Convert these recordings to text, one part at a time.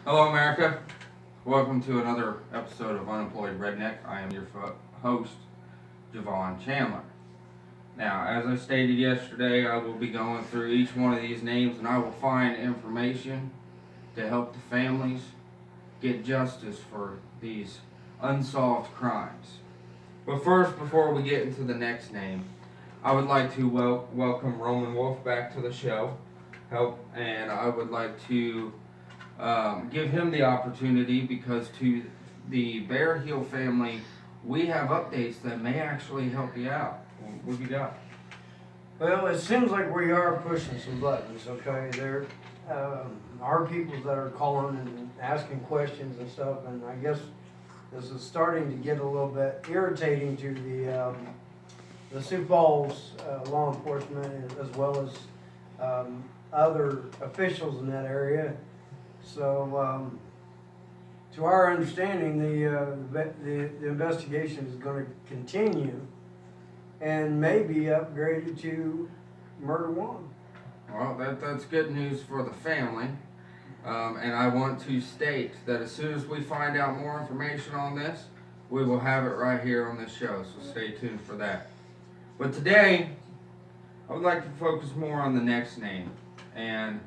Hello, America. Welcome to another episode of Unemployed Redneck. I am your host, Javon Chandler. Now, as I stated yesterday, I will be going through each one of these names and I will find information to help the families get justice for these unsolved crimes. But first, before we get into the next name, I would like to welcome Roman Wolf back to the show. And I would like to give him the opportunity because to the Bear Heel family, we have updates that may actually help you out. What have you got? Well, it seems like we are pushing some buttons, okay? There are people that are calling and asking questions and stuff, and I guess this is starting to get a little bit irritating to the Sioux Falls law enforcement as well as other officials in that area. So, to our understanding, the investigation is going to continue and may be upgraded to murder one. Well, that's good news for the family. And I want to state that as soon as we find out more information on this, we will have it right here on this show. So stay tuned for that. But today, I would like to focus more on the next name. And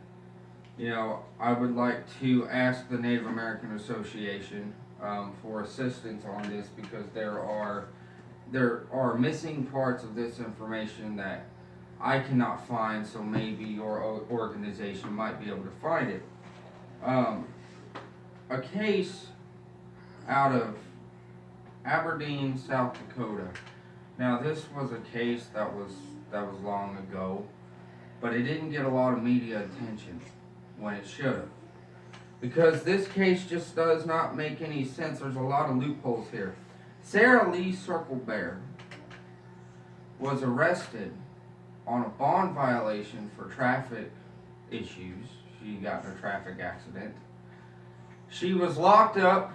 I would like to ask the Native American Association for assistance on this because there are missing parts of this information that I cannot find, so maybe your organization might be able to find it. A case out of Aberdeen, South Dakota. Now, this was a case that was long ago, but it didn't get a lot of media attention when it should have. Because this case just does not make any sense. There's a lot of loopholes here. Sarah Lee Circlebear was arrested on a bond violation for traffic issues. She got in a traffic accident. She was locked up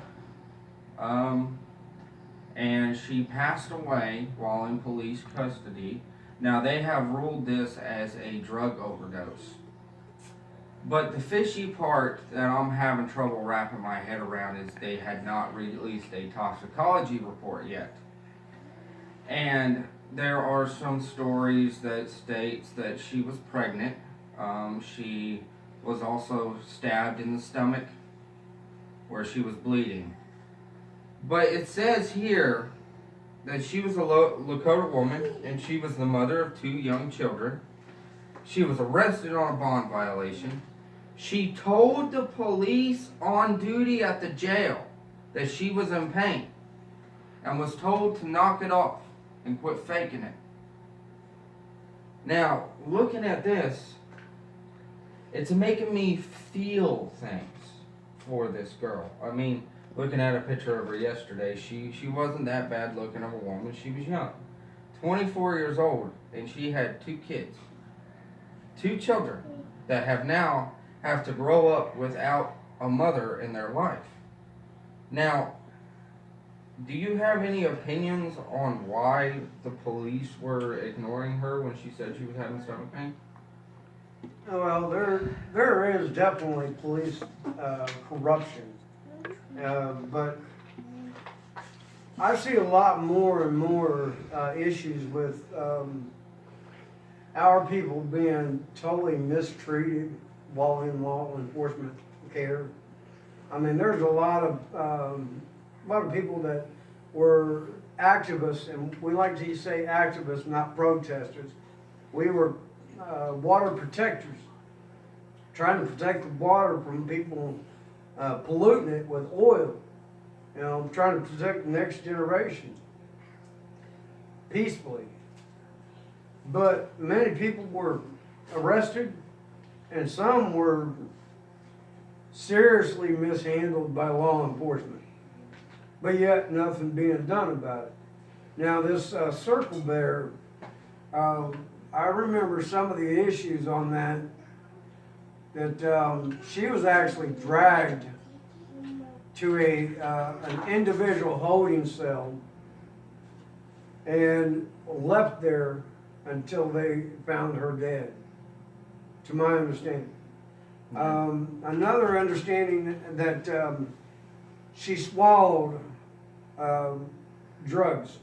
and she passed away while in police custody. Now, they have ruled this as a drug overdose. But the fishy part that I'm having trouble wrapping my head around is they had not released a toxicology report yet. And there are some stories that states that she was pregnant. She was also stabbed in the stomach where she was bleeding. But it says here that she was a Lakota woman and she was the mother of 2 young children. She was arrested on a bond violation. She told the police on duty at the jail that she was in pain and was told to knock it off and quit faking it. Now, looking at this, it's making me feel things for this girl. I mean, looking at a picture of her yesterday, she wasn't that bad looking of a woman. She was young, 24 years old, and she had 2 kids. 2 children that have to grow up without a mother in their life. Now, do you have any opinions on why the police were ignoring her when she said she was having stomach pain? Well, there is definitely police corruption, but I see a lot more and more issues with our people being totally mistreated while in law enforcement care. I mean, there's a lot of people that were activists, and we like to say activists, not protesters. We were water protectors, trying to protect the water from people polluting it with oil. Trying to protect the next generation peacefully. But many people were arrested, and some were seriously mishandled by law enforcement, but yet nothing being done about it. Now, this Circle Bear, I remember some of the issues on that she was actually dragged to an individual holding cell and left there until they found her dead, to my understanding. Another understanding that she swallowed drugs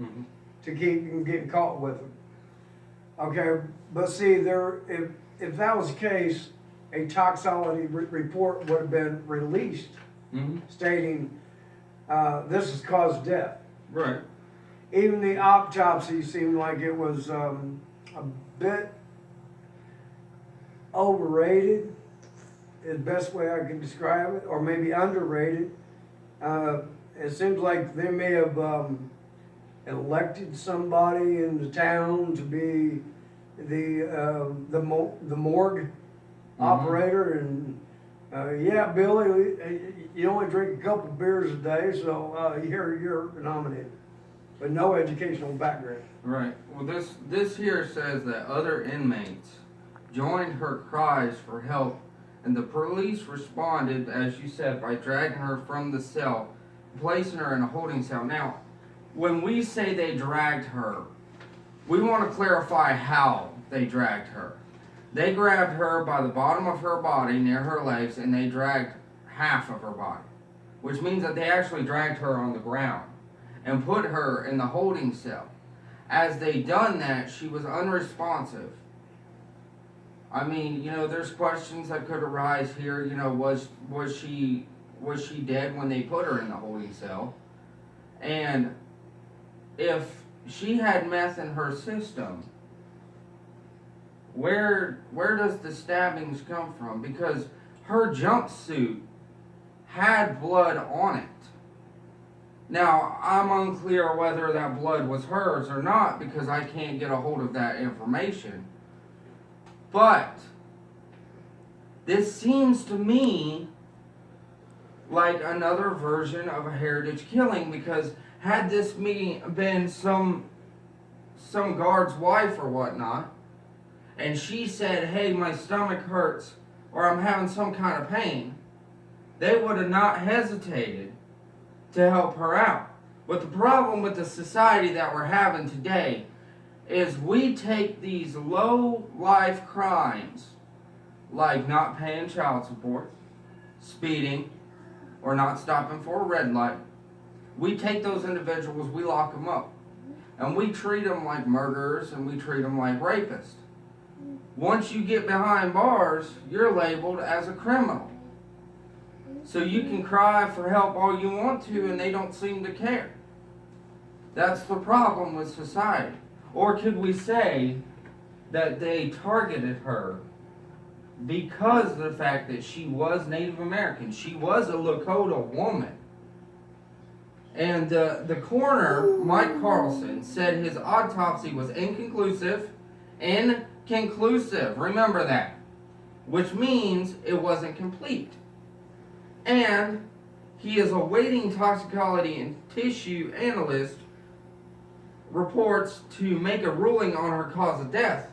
Mhm. to keep from getting caught with them. Okay, but see, if that was the case, a toxicology report would have been released Mhm. stating this has caused death. Right. Even the autopsy seemed like it was a bit overrated, is the best way I can describe it, or maybe underrated. It seems like they may have elected somebody in the town to be the morgue operator, and yeah, Billy, you only drink a couple beers a day, so you're nominated, but no educational background. Right. Well, this here says that other inmates joined her cries for help, and the police responded, as you said, by dragging her from the cell, placing her in a holding cell. Now, when we say they dragged her, we want to clarify how they dragged her. They grabbed her by the bottom of her body near her legs, and they dragged half of her body, which means that they actually dragged her on the ground and put her in the holding cell. As they done that, she was unresponsive. I mean, there's questions that could arise here. Was she dead when they put her in the holding cell? And if she had meth in her system, where does the stabbings come from? Because her jumpsuit had blood on it. Now, I'm unclear whether that blood was hers or not because I can't get a hold of that information. But this seems to me like another version of a heritage killing, because had this been some guard's wife or whatnot, and she said, hey, my stomach hurts or I'm having some kind of pain, they would have not hesitated to help her out. But the problem with the society that we're having today is we take these low life crimes like not paying child support, speeding, or not stopping for a red light. We take those individuals, we lock them up, and we treat them like murderers and we treat them like rapists. Once you get behind bars, you're labeled as a criminal. So you can cry for help all you want to and they don't seem to care. That's the problem with society. Or could we say that they targeted her because of the fact that she was Native American? She was a Lakota woman. And the coroner, Mike Carlson, said his autopsy was inconclusive. Remember that. Which means it wasn't complete. And he is awaiting toxicology and tissue analyst reports to make a ruling on her cause of death.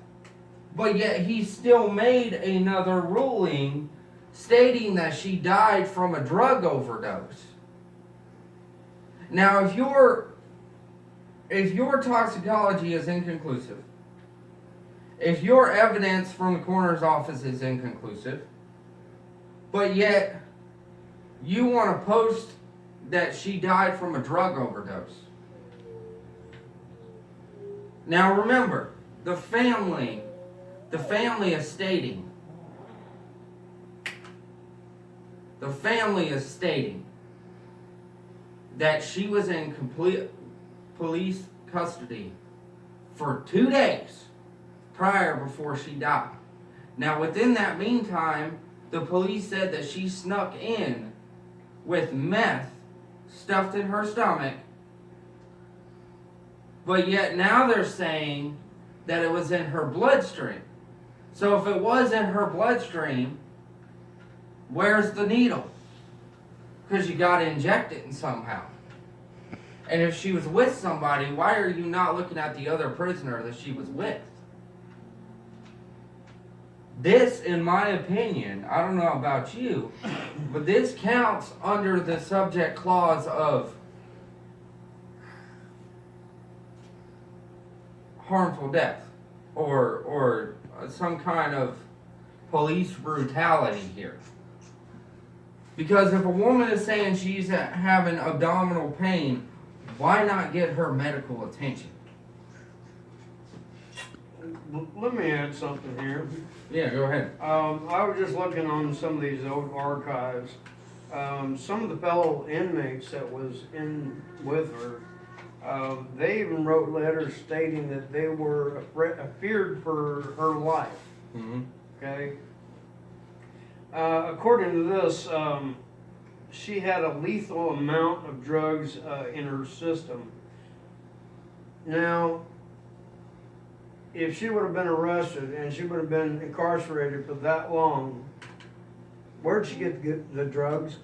But yet he still made another ruling stating that she died from a drug overdose. Now, if your toxicology is inconclusive, if your evidence from the coroner's office is inconclusive, but yet you want to post that she died from a drug overdose. Now remember, the family is stating that she was in complete police custody for 2 days before she died. Now within that meantime, the police said that she snuck in with meth stuffed in her stomach, but yet now they're saying that it was in her bloodstream. So if it was in her bloodstream, where's the needle? Because you got to inject it in somehow. And if she was with somebody, why are you not looking at the other prisoner that she was with? This, in my opinion, I don't know about you, but this counts under the subject clause of harmful death or some kind of police brutality here. Because if a woman is saying she's having abdominal pain, why not get her medical attention? Let me add something here. Yeah, go ahead. I was just looking on some of these old archives. Some of the fellow inmates that was in with her, they even wrote letters stating that they were feared for her life. Mm-hmm. Okay. According to this, she had a lethal amount of drugs in her system. Now, if she would have been arrested and she would have been incarcerated for that long, where'd she get the drugs?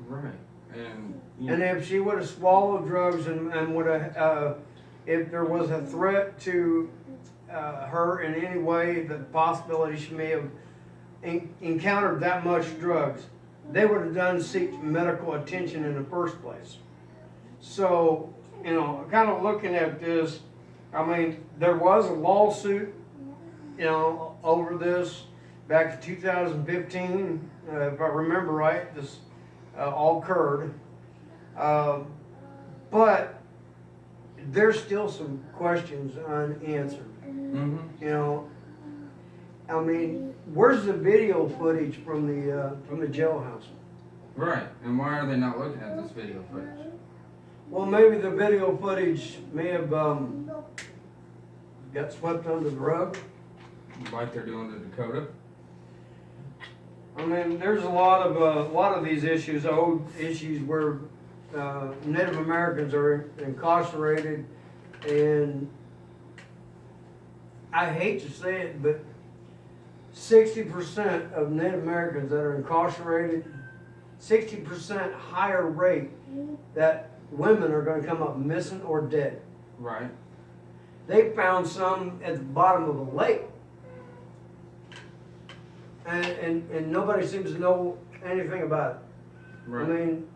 Right. And if she would have swallowed drugs and would have, if there was a threat to her in any way, the possibility she may have encountered that much drugs, they would have done seek medical attention in the first place. So, kind of looking at this, I mean, there was a lawsuit, over this back in 2015, if I remember right. This all occurred, but there's still some questions unanswered. mm-hmm. I mean, where's the video footage from the jailhouse? Right. And why are they not looking at this video footage? Well, maybe the video footage may have got swept under the rug. Like they're doing to Dakota? I mean, there's a lot of these issues, old issues where Native Americans are incarcerated, and I hate to say it, but 60% of Native Americans that are incarcerated, 60% higher rate that women are going to come up missing or dead. Right. They found some at the bottom of the lake. And nobody seems to know anything about it. Right. I mean,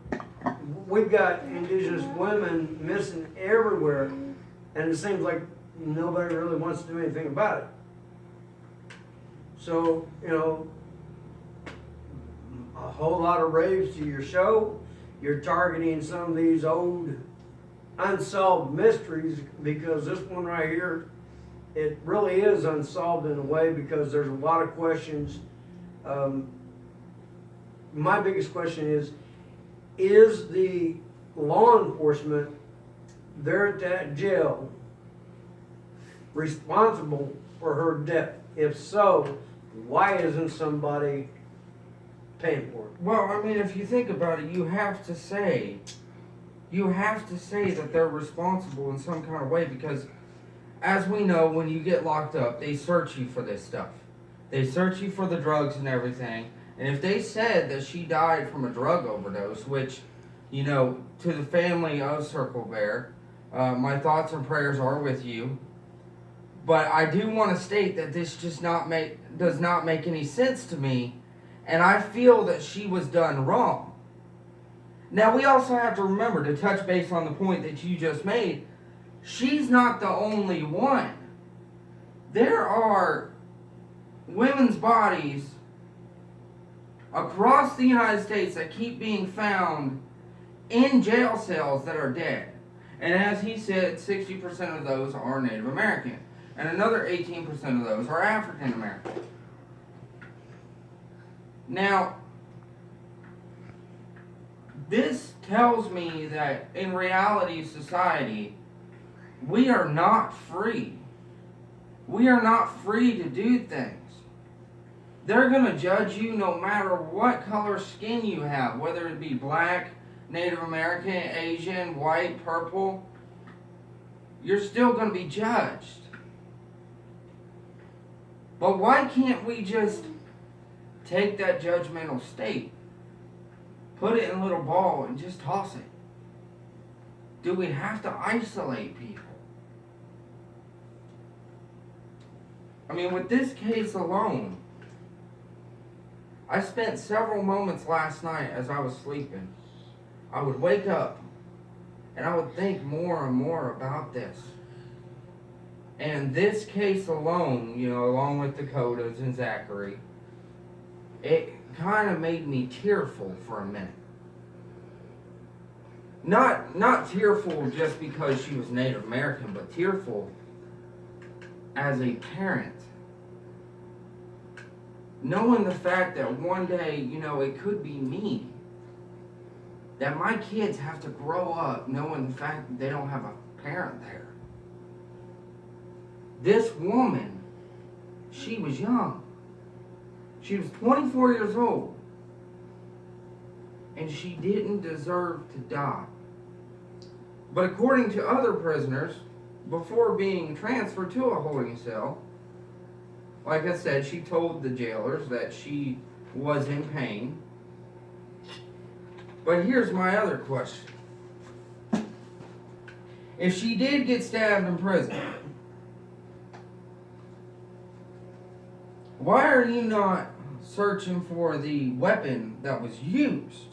we've got indigenous women missing everywhere, and it seems like nobody really wants to do anything about it. So, a whole lot of raves to your show. You're targeting some of these old unsolved mysteries, because this one right here, it really is unsolved in a way, because there's a lot of questions. My biggest question is the law enforcement there at that jail responsible for her death? If so, why isn't somebody paying for it? Well, I mean, if you think about it, you have to say that they're responsible in some kind of way, because as we know, when you get locked up, they search you for this stuff. They search you for the drugs and everything. And if they said that she died from a drug overdose, which, to the family of Circle Bear, my thoughts and prayers are with you. But I do want to state that this does not make any sense to me, and I feel that she was done wrong. Now, we also have to remember, to touch base on the point that you just made, she's not the only one. There are women's bodies across the United States that keep being found in jail cells that are dead. And as he said, 60% of those are Native American. And another 18% of those are African American. Now, this tells me that in reality society, we are not free. We are not free to do things. They're going to judge you no matter what color skin you have, whether it be black, Native American, Asian, white, purple. You're still going to be judged. But why can't we just take that judgmental state, put it in a little ball, and just toss it? Do we have to isolate people? I mean, with this case alone, I spent several moments last night as I was sleeping. I would wake up and I would think more and more about this. And this case alone, along with Dakota's and Zachary, it kind of made me tearful for a minute. Not tearful just because she was Native American, but tearful as a parent. Knowing the fact that one day, it could be me. That my kids have to grow up knowing the fact that they don't have a parent there. This woman, she was young. She was 24 years old. And she didn't deserve to die. But according to other prisoners, before being transferred to a holding cell, like I said, she told the jailers that she was in pain. But here's my other question. If she did get stabbed in prison, why are you not searching for the weapon that was used?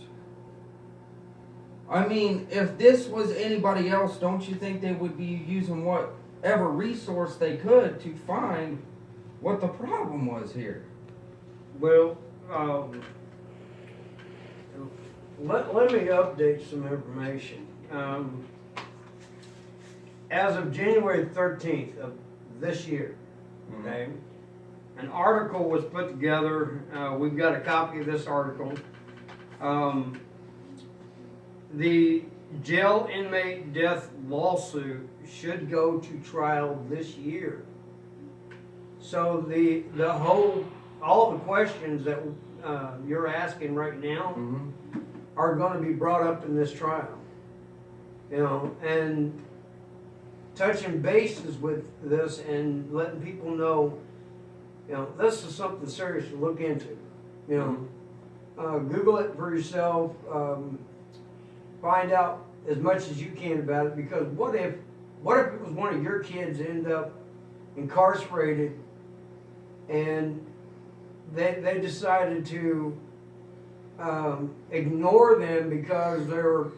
I mean, if this was anybody else, don't you think they would be using whatever resource they could to find what the problem was here? Well, let me update some information. As of January 13th of this year, okay, an article was put together. We've got a copy of this article. The jail inmate death lawsuit should go to trial this year. So all the questions that you're asking right now are going to be brought up in this trial. And touching bases with this and letting people know, this is something serious to look into. Google it for yourself. Find out as much as you can about it, because what if it was one of your kids end up incarcerated and they decided to ignore them because they're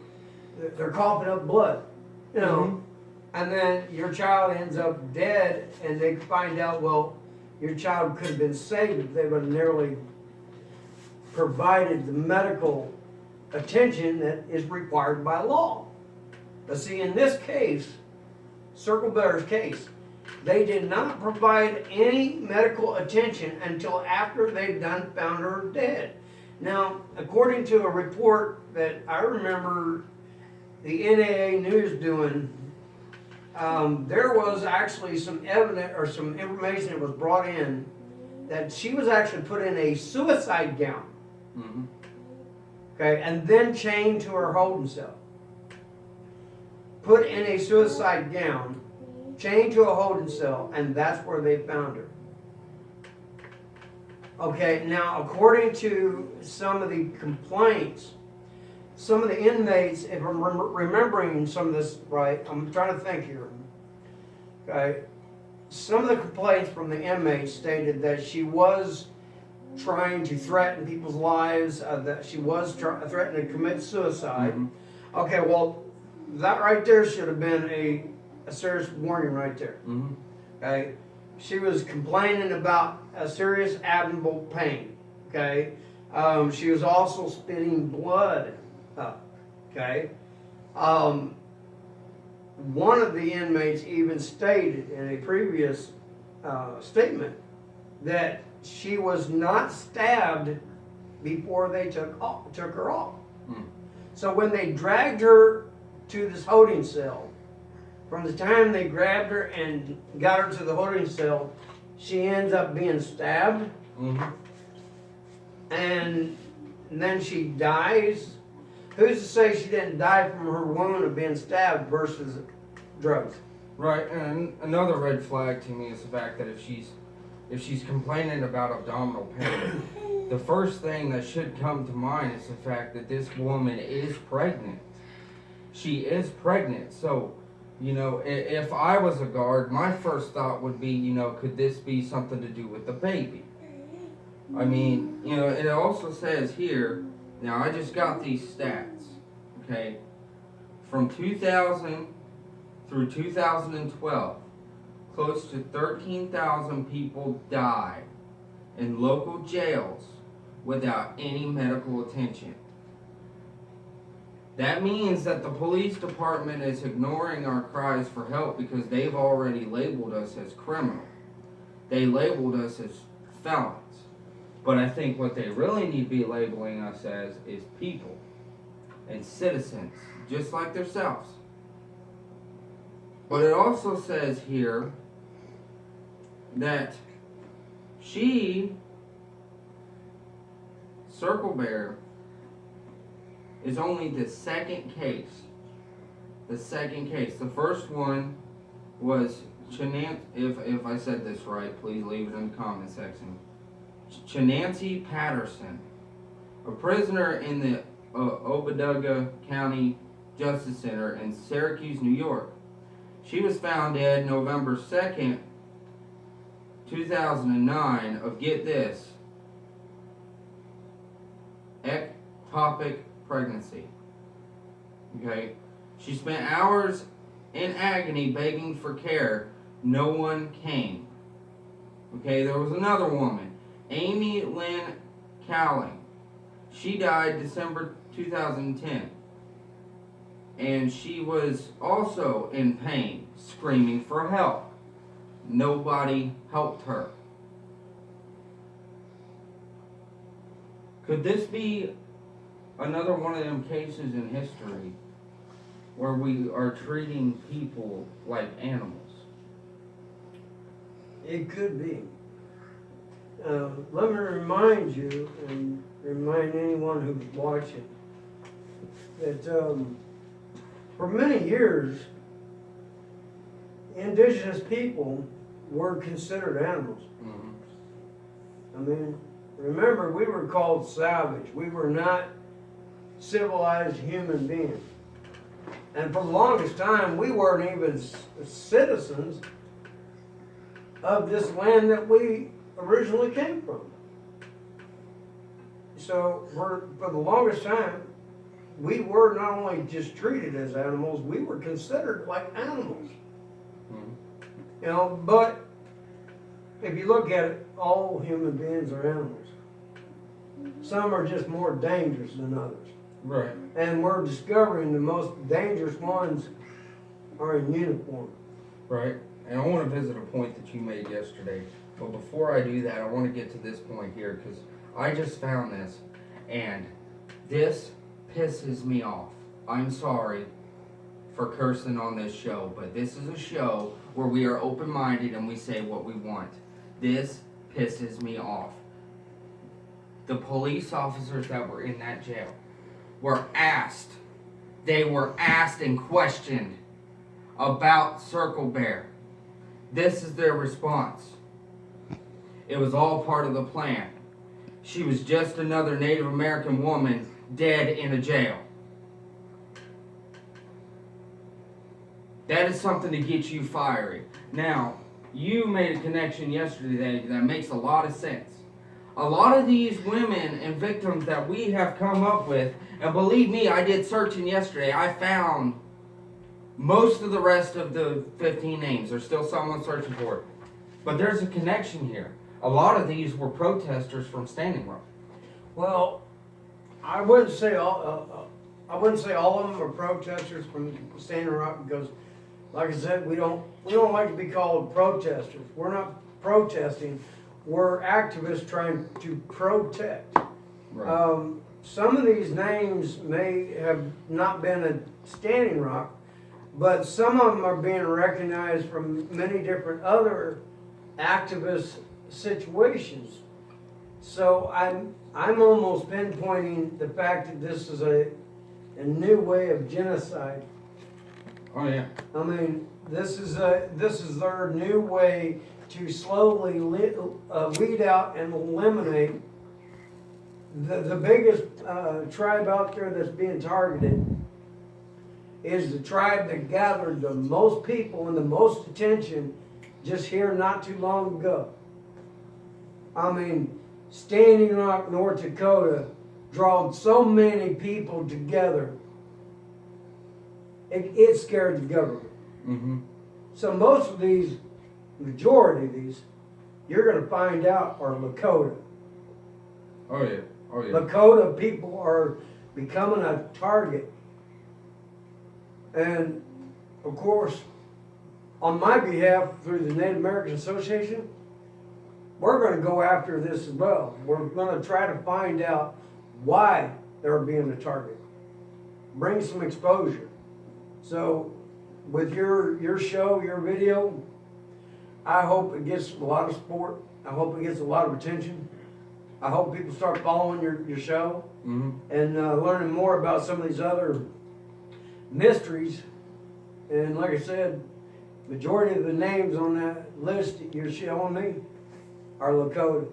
coughing up blood, and then your child ends up dead, and they find out, well, your child could have been saved if they would have nearly provided the medical attention that is required by law. But see, in this case, Circle Better's case, they did not provide any medical attention until after they'd found her dead. Now, according to a report that I remember the NAA News doing, there was actually some evidence or some information that was brought in that she was actually put in a suicide gown. Okay, and then chained to her holding cell. Put in a suicide gown, chained to a holding cell, and that's where they found her. Okay, now according to some of the complaints, some of the inmates, if I'm remembering some of this right, I'm trying to think here. Okay, some of the complaints from the inmates stated that she was trying to threaten people's lives, that she was threatening to commit suicide. Okay, well, that right there should have been a serious warning right there. Okay, she was complaining about a serious abdominal pain. Okay, she was also spitting blood up. Okay, one of the inmates even stated in a previous statement that she was not stabbed before they took her off. So when they dragged her to this holding cell, from the time they grabbed her and got her to the holding cell, she ends up being stabbed. And then she dies. Who's to say she didn't die from her wound of being stabbed versus drugs? Right, and another red flag to me is the fact that if she's complaining about abdominal pain, the first thing that should come to mind is the fact that this woman is pregnant. She is pregnant. So, if I was a guard, my first thought would be, could this be something to do with the baby? I mean, it also says here, now I just got these stats, okay? From 2000 through 2012, close to 13,000 people died in local jails without any medical attention. That means that the police department is ignoring our cries for help because they've already labeled us as criminal. They labeled us as felons. But I think what they really need to be labeling us as is people and citizens, just like themselves. But it also says here that Circle Bear, is only the second case. The second case. The first one was if I said this right, please leave it in the comment section. Chenancy Patterson, a prisoner in the Obidoga County Justice Center in Syracuse, New York. She was found dead November 2nd, 2009 of, get this, ectopic pregnancy. Okay? She spent hours in agony begging for care. No one came. Okay, there was another woman, Amy Lynn Cowling. She died December 2010. And she was also in pain, screaming for help. Nobody helped her. Could this be another one of them cases in history where we are treating people like animals? It could be. Let me remind you, and remind anyone who's watching, that for many years, indigenous people were considered animals. Mm-hmm. I mean, remember, we were called savage. We were not civilized human beings. And for the longest time, we weren't even citizens of this land that we originally came from. So for the longest time, we were not only just treated as animals, we were considered like animals. Mm-hmm. You know, but if you look at it, all human beings are animals. Some are just more dangerous than others. Right. And we're discovering the most dangerous ones are in uniform. Right. And I want to visit a point that you made yesterday. But before I do that, I want to get to this point here because I just found this. And this pisses me off. I'm sorry for cursing on this show, but this is a show where we are open-minded and we say what we want. This pisses me off. The police officers that were in that jail were asked and questioned about Circle Bear. This is their response. It was all part of the plan. She was just another Native American woman dead in a jail. That is something to get you fiery. Now, you made a connection yesterday that makes a lot of sense. A lot of these women and victims that we have come up with, and believe me, I did searching yesterday, I found most of the rest of the 15 names. There's still someone searching for it. But there's a connection here. A lot of these were protesters from Standing Rock. Well, I wouldn't say all of them are protesters from Standing Rock because, like I said, we don't like to be called protesters. We're not protesting. We're activists trying to protect. Right. Some of these names may have not been at Standing Rock, but some of them are being recognized from many different other activist situations. So I'm almost pinpointing the fact that this is a new way of genocide. Oh yeah. I mean, this is their new way to slowly weed out and eliminate the biggest tribe out there that's being targeted is the tribe that gathered the most people and the most attention just here not too long ago. I mean, Standing Rock, North Dakota, drawed so many people together, it scared the government. Mm-hmm. So most of these, majority of these, you're going to find out are Lakota. Oh yeah. Oh, yeah. Lakota people are becoming a target. And of course, on my behalf, through the Native American Association, we're gonna go after this as well. We're gonna try to find out why they're being a target. Bring some exposure. So with your show, your video, I hope it gets a lot of support. I hope it gets a lot of attention. I hope people start following your show and learning more about some of these other mysteries. And like I said, majority of the names on that list that you're showing me are Lakota.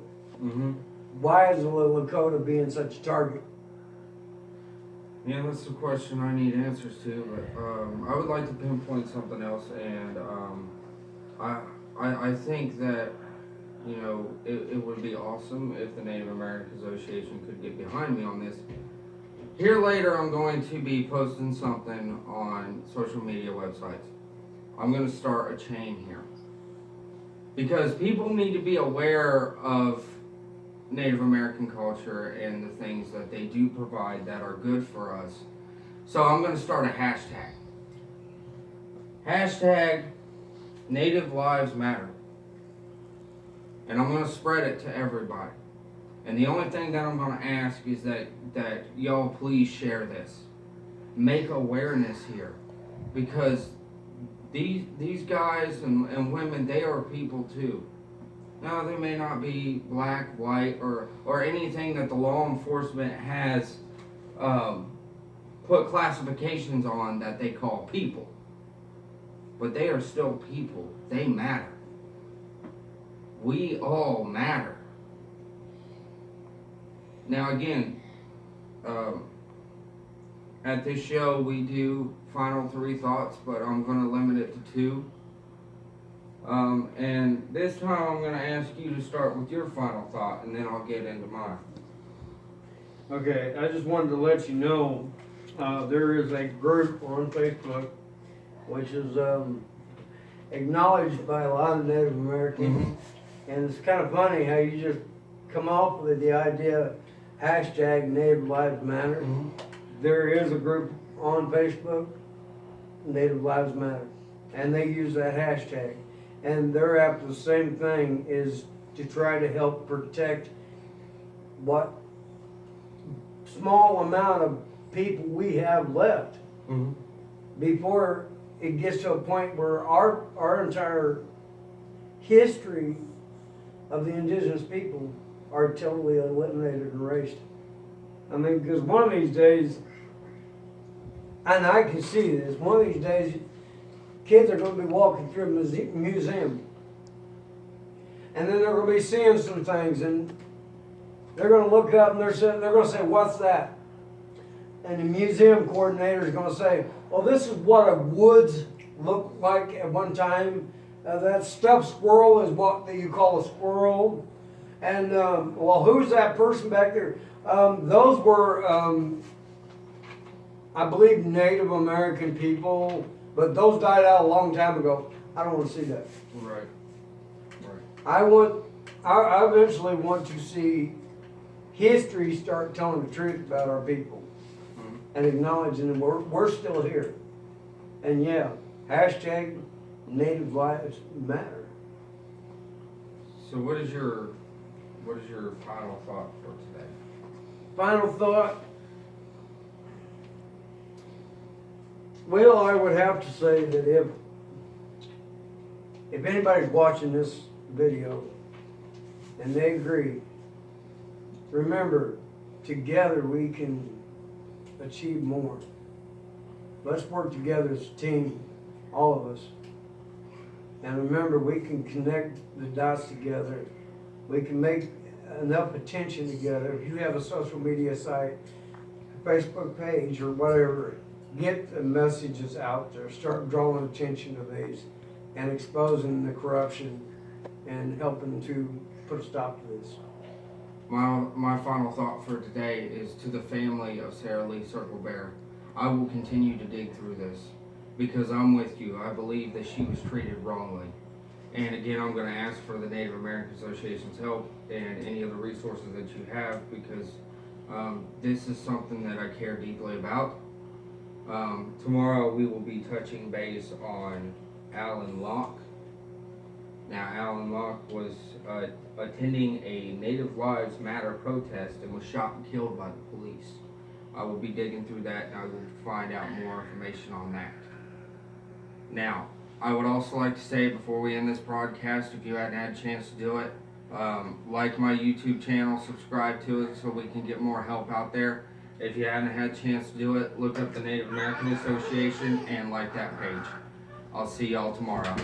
Why is a Lakota being such a target? Yeah, that's the question I need answers to. But I would like to pinpoint something else, and I think that, you know, it would be awesome if the Native American Association could get behind me on this. Here later, I'm going to be posting something on social media websites. I'm going to start a chain here. Because people need to be aware of Native American culture and the things that they do provide that are good for us. So I'm going to start a hashtag. Hashtag Native Lives Matter. And I'm going to spread it to everybody. And the only thing that I'm going to ask is that y'all please share this. Make awareness here. Because these guys and women, they are people too. Now, they may not be black, white, or anything that the law enforcement has put classifications on that they call people. But they are still people. They matter. We all matter. Now again, at this show we do final 3 thoughts, but I'm going to limit it to 2. And this time I'm going to ask you to start with your final thought, and then I'll get into mine. Okay, I just wanted to let you know, there is a group on Facebook which is acknowledged by a lot of Native Americans. And it's kind of funny how you just come off with the idea, hashtag Native Lives Matter. There is a group on Facebook, Native Lives Matter, and they use that hashtag. And they're after the same thing, is to try to help protect what small amount of people we have left before it gets to a point where our entire history of the indigenous people are totally eliminated and erased. I mean, because one of these days, and I can see this, one of these days, kids are going to be walking through a museum. And then they're going to be seeing some things, and they're going to look up and they're going to say, "What's that?" And the museum coordinator is going to say, "Well, this is what a woods looked like at one time. That stuffed squirrel is what you call a squirrel. And, well, who's that person back there?" Those were, I believe, Native American people, but those died out a long time ago. I don't want to see that. Right. I eventually want to see history start telling the truth about our people and acknowledging that we're still here. And yeah, hashtag Native Lives Matter. So what is your final thought for today? Final thought. Well, I would have to say that if anybody's watching this video and they agree, remember, together we can achieve more. Let's work together as a team, all of us. And remember, we can connect the dots together. We can make enough attention together. If you have a social media site, Facebook page or whatever, get the messages out there. Start drawing attention to these and exposing the corruption and helping to put a stop to this. My final thought for today is to the family of Sarah Lee Circlebear. I will continue to dig through this because I'm with you. I believe that she was treated wrongly. And again, I'm going to ask for the Native American Association's help and any other resources that you have, because This is something that I care deeply about. Tomorrow we will be touching base on Alan Locke. Now, Alan Locke was attending a Native Lives Matter protest and was shot and killed by the police. I will be digging through that and I will find out more information on that. Now, I would also like to say before we end this broadcast, if you hadn't had a chance to do it, like my YouTube channel, subscribe to it so we can get more help out there. If you haven't had a chance to do it, look up the Native American Association and like that page. I'll see y'all tomorrow.